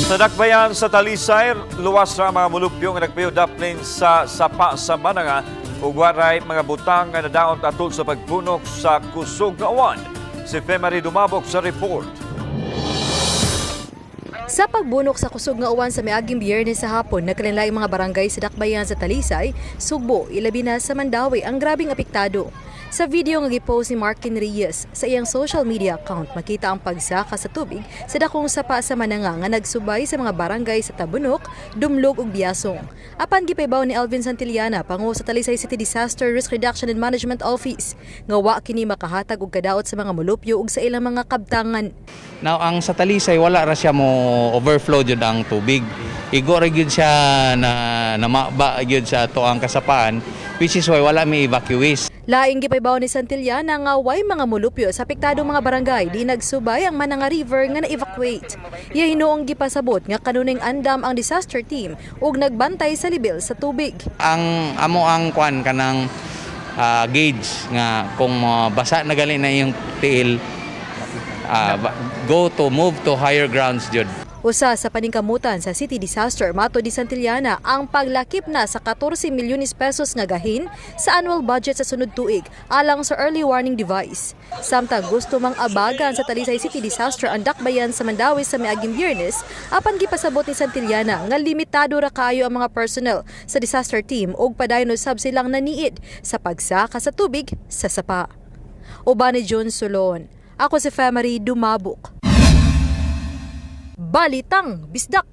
Sa dakbayan sa Talisay, luwas ra mga mulupyo nga nagpayo daplin sa sapa sa Mananga ug waray mga butang nga nadaot atol sa pagpunok sa kusog nga uwan. Si Femari Dumabok sa report. Sa pagbunok sa kusog nga uwan sa miaging Biyernes sa hapon, nagkanilaing mga barangay sa dakbayan sa Talisay, Sugbo, ilabi na sa Mandawi ang grabing apektado. Sa video nga gipost ni Markin Reyes sa iyang social media account, makita ang pagsaka sa tubig sa dakong sapa sa Mananga nga nagsubay sa mga barangay sa Tabunok, Dumlog ug Biasong. Apan gipaybaw ni Alvin Santillana, pangu sa Talisay City Disaster Risk Reduction and Management Office, nga wa kini makahatag og kadaot sa mga mulupyo ug sa ilang mga kabtangan. Now, ang sa Talisay, wala ra siya mo overflow jud ang tubig. Igo ra gyud siya na namaba gyud sa toang kasapaan, which is why wala may evacuees. Laing gipaybaw ni Santillana nga way mga mulupyo sa apektadong mga barangay di nagsubay ang Mananga River nga na-evacuate. Iya hinuong gipasabot nga kanuning andam ang disaster team ug nagbantay sa level sa tubig. Ang amo ang kwan kanang gauge nga kung basa na gali na yung tiil, move to higher grounds jud. Usa sa paningkamutan sa City Disaster, mato di Santillana, ang paglakip na sa 14 milyones pesos nga gahin sa annual budget sa sunod tuig alang sa early warning device. Samtang gusto mang abagan sa Talisay City Disaster ang dakbayan sa Mandawi sa miaging Biyernes, apan gipasabot ni Santillana nga limitado ra kaayo ang mga personnel sa disaster team ug padayon usab silang naniid sa pagsaka sa tubig sa sapa. Uban ni John Solon, ako si Femari Dumabok. Balitang Bisdak.